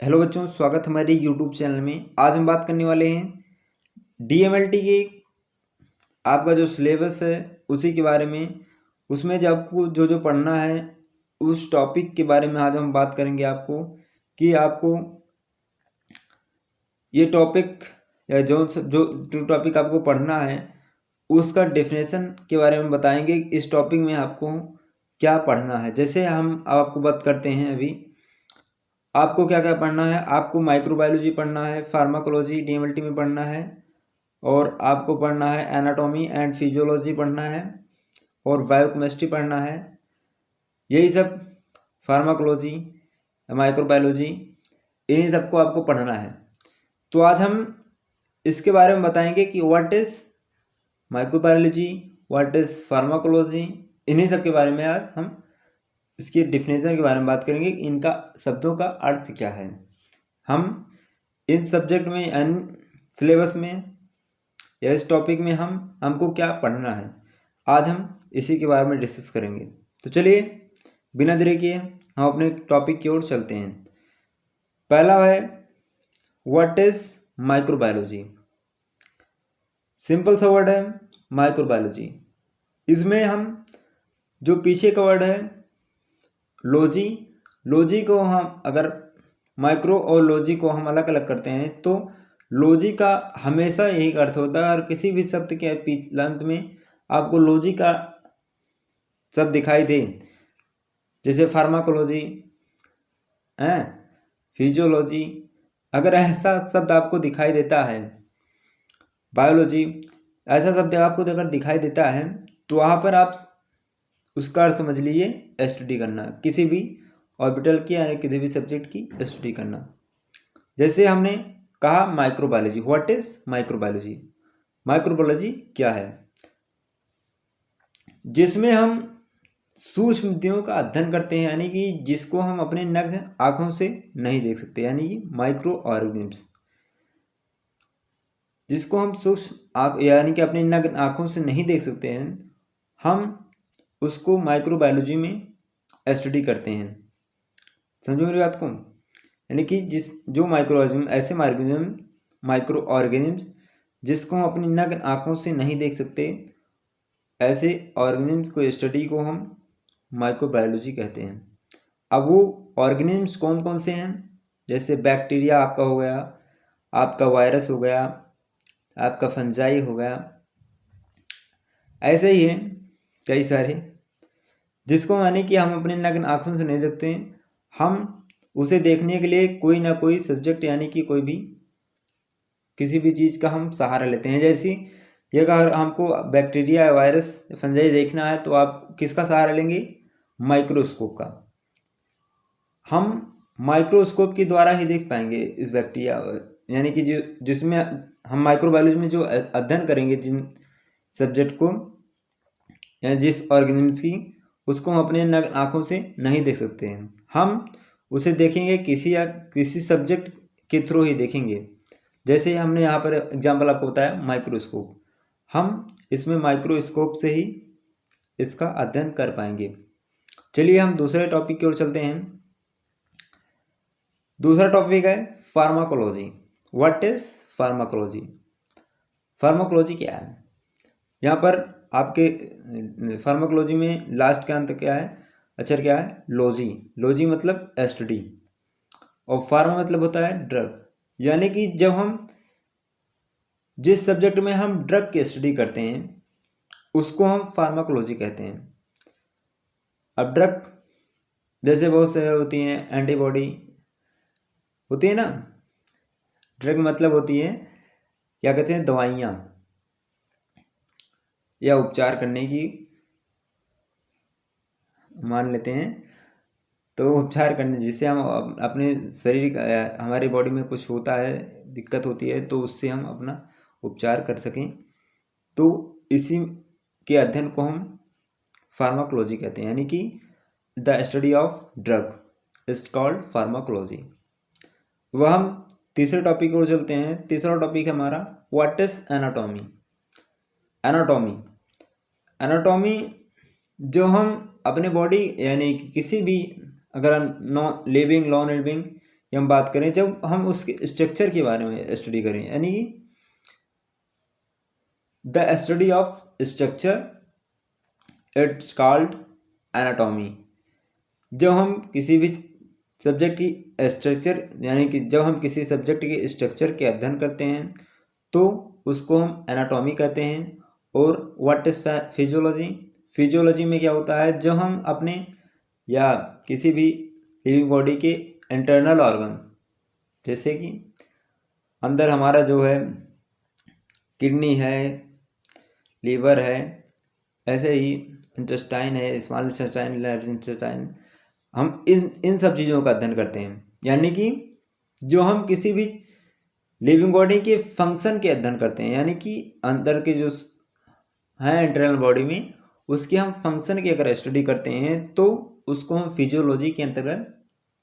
Hello बच्चों, स्वागत हमारे यूट्यूब चैनल में। आज हम बात करने वाले हैं डीएमएलटी के आपका जो सिलेबस है उसी के बारे में। उसमें जो आपको जो पढ़ना है उस टॉपिक के बारे में आज हम बात करेंगे आपको कि आपको ये टॉपिक या जो जो टॉपिक आपको पढ़ना है उसका डेफिनेशन के बारे में बताएंगे। इस टॉपिक में आपको क्या पढ़ना है। जैसे हम आपको बात करते हैं अभी आपको क्या क्या पढ़ना है। आपको माइक्रोबायोलॉजी पढ़ना है, फार्माकोलॉजी डीएमएलटी में पढ़ना है, और आपको पढ़ना है एनाटॉमी एंड फिजियोलॉजी पढ़ना है, और बायोकेमिस्ट्री पढ़ना है। यही सब फार्माकोलॉजी, माइक्रोबायोलॉजी, इन्हीं सबको आपको पढ़ना है। तो आज हम इसके बारे में बताएंगे कि what is microbiology, what is pharmacology. इन्हीं सब के बारे में आज हम इसकी डिफिनेशन के बारे में बात करेंगे कि इनका शब्दों का अर्थ क्या है। हम इन सब्जेक्ट में सिलेबस में या इस टॉपिक में हमको क्या पढ़ना है, आज हम इसी के बारे में डिस्कस करेंगे। तो चलिए बिना देरी किए हम अपने टॉपिक की ओर चलते हैं। पहला है व्हाट इज माइक्रोबायोलॉजी। सिंपल सा वर्ड है माइक्रोबायोलॉजी। इसमें हम जो पीछे का वर्ड है लॉजी, लॉजी को हम अगर माइक्रो और लॉजी को हम अलग अलग करते हैं तो लॉजी का हमेशा यही अर्थ होता है। और किसी भी शब्द के अंत में आपको लॉजी का शब्द दिखाई दे, जैसे फार्माकोलॉजी है, फिजियोलॉजी, अगर ऐसा शब्द आपको दिखाई देता है, बायोलॉजी, ऐसा शब्द आपको अगर दिखाई देता है तो वहाँ पर आप उसका अर्थ समझ लीजिए स्टडी करना, किसी भी ऑर्बिटल की यानी किसी भी सब्जेक्ट की स्टडी करना। जैसे हमने कहा microbiology, what is microbiology. Microbiology क्या है? जिसमें हम सूक्ष्म जीवों का अध्ययन करते हैं, यानी कि जिसको हम अपने नग्न आंखों से नहीं देख सकते, यानी कि माइक्रो ऑर्गेनिम्स, जिसको हम सूक्ष्म यानी कि अपने नग्न आंखों से नहीं देख सकते हैं, हम उसको माइक्रोबायोलॉजी में स्टडी करते हैं। समझो मेरी बात को। यानी कि जो माइक्रो ऑर्गेनिज्म, ऐसे माइक्रो ऑर्गेनिम्स जिसको हम अपनी नग्न आंखों से नहीं देख सकते, ऐसे ऑर्गेनिम्स को स्टडी को हम माइक्रोबायोलॉजी कहते हैं। अब वो ऑर्गेनिम्स कौन कौन से हैं? जैसे बैक्टीरिया आपका हो गया, आपका वायरस हो गया, आपका फंजाई हो गया, ऐसे ही है कई सारे जिसको यानी कि हम अपने नग्न आंखों से नहीं देखते। हम उसे देखने के लिए कोई ना कोई सब्जेक्ट यानी कि कोई भी किसी भी चीज़ का हम सहारा लेते हैं। जैसे ये अगर हमको बैक्टीरिया, वायरस, फंजाई देखना है तो आप किसका सहारा लेंगे? माइक्रोस्कोप का। हम माइक्रोस्कोप के द्वारा ही देख पाएंगे इस बैक्टीरिया, यानी कि जिसमें हम माइक्रोबायोलॉजी में जो अध्ययन करेंगे जिन सब्जेक्ट को या जिस ऑर्गेनिम्स की, उसको हम अपने आँखों से नहीं देख सकते हैं। हम उसे देखेंगे किसी सब्जेक्ट के थ्रू ही देखेंगे। जैसे हमने यहाँ पर एग्जांपल आपको बताया माइक्रोस्कोप, हम इसमें माइक्रोस्कोप से ही इसका अध्ययन कर पाएंगे। चलिए हम दूसरे टॉपिक की ओर चलते हैं। दूसरा टॉपिक है pharmacology. What is pharmacology? Pharmacology क्या है? यहाँ पर आपके फार्माकोलॉजी में लास्ट का अंत क्या है, अक्षर क्या है? लॉजी। लॉजी मतलब स्टडी, और फार्मा मतलब होता है ड्रग। यानी कि जब हम जिस सब्जेक्ट में हम ड्रग की स्टडी करते हैं उसको हम फार्माकोलॉजी कहते हैं। अब ड्रग जैसे बहुत से होती हैं, एंटीबॉडी होती है ना। ड्रग मतलब होती है, क्या कहते हैं, दवाइयाँ या उपचार करने की, मान लेते हैं। तो उपचार करने जिससे हम अपने शरीर, हमारी बॉडी में कुछ होता है, दिक्कत होती है, तो उससे हम अपना उपचार कर सकें, तो इसी के अध्ययन को हम फार्माकोलॉजी कहते हैं। यानी कि the study of drug is called pharmacology. वह हम तीसरे टॉपिक की ओर चलते हैं। तीसरा टॉपिक है हमारा what is anatomy. Anatomy, anatomy जो हम अपने बॉडी यानी कि किसी भी, अगर हम नॉन लिविंग कि हम बात करें, जब हम उसके स्ट्रक्चर के बारे में स्टडी करें, यानी कि the study of structure it's called anatomy. जब हम किसी भी सब्जेक्ट की स्ट्रक्चर, यानी कि जब हम किसी सब्जेक्ट के स्ट्रक्चर के अध्ययन करते हैं तो उसको हम एनाटॉमी कहते हैं। और व्हाट इज फिजियोलॉजी? फिजियोलॉजी में क्या होता है, जब हम अपने या किसी भी लिविंग बॉडी के इंटरनल ऑर्गन, जैसे कि अंदर हमारा जो है किडनी है, लीवर है, ऐसे ही इंटेस्टाइन है, स्मॉल इंटेस्टाइन, लार्ज इंटेस्टाइन, हम इन सब चीज़ों का अध्ययन करते हैं। यानी कि जो हम किसी भी लिविंग बॉडी के फंक्शन के अध्ययन करते हैं, यानी कि अंदर के जो हैं इंटरनल बॉडी में, उसके हम फंक्शन की अगर स्टडी करते हैं तो उसको हम फिजियोलॉजी के अंतर्गत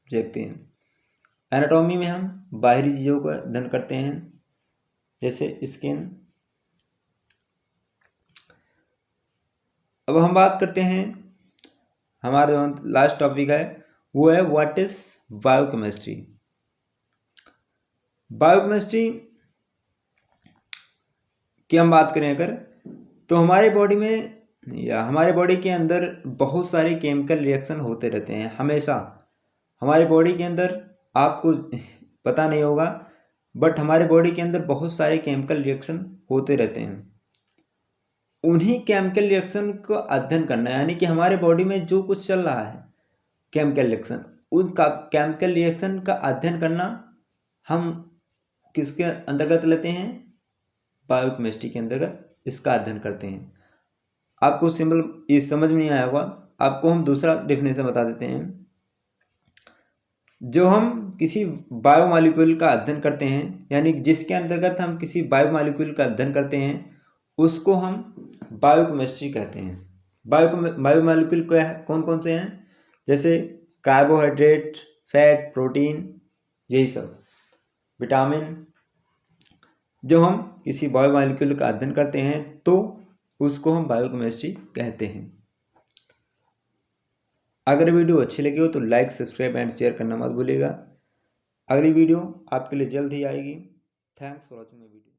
देखते हैं। एनाटॉमी में हम बाहरी चीज़ों का अध्ययन करते हैं, जैसे स्किन। अब हम बात करते हैं, हमारा जो लास्ट टॉपिक है वो है व्हाट इज बायोकेमिस्ट्री। बायोकेमिस्ट्री की हम बात करें अगर, तो हमारे बॉडी में या हमारे बॉडी के अंदर बहुत सारे केमिकल रिएक्शन होते रहते हैं हमेशा। हमारे बॉडी के अंदर आपको पता नहीं होगा, बट हमारे बॉडी के अंदर बहुत सारे केमिकल रिएक्शन होते रहते हैं। उन्हीं केमिकल रिएक्शन को अध्ययन करना, यानी कि हमारे बॉडी में जो कुछ चल रहा है केमिकल रिएक्शन, उस केमिकल रिएक्शन का अध्ययन करना हम किसके अंतर्गत लेते हैं? बायोकेमिस्ट्री के अंतर्गत इसका अध्ययन करते हैं। आपको सिंपल ये समझ में नहीं आया होगा, आपको हम दूसरा डेफिनेशन बता देते हैं। जो हम किसी बायोमॉलिक्यूल का अध्ययन करते हैं, यानी जिसके अंतर्गत हम किसी बायोमॉलिक्यूल का अध्ययन करते हैं, उसको हम बायोकेमिस्ट्री कहते हैं। बायोमॉलिक्यूल क्या है, कौन कौन से हैं? जैसे कार्बोहाइड्रेट, फैट, प्रोटीन, यही सब, विटामिन। जब हम किसी बायोमॉलिक्यूल का अध्ययन करते हैं तो उसको हम बायोकेमिस्ट्री कहते हैं। अगर वीडियो अच्छी लगी हो तो लाइक, सब्सक्राइब एंड शेयर करना मत भूलिएगा। अगली वीडियो आपके लिए जल्द ही आएगी। Thanks for watching my video.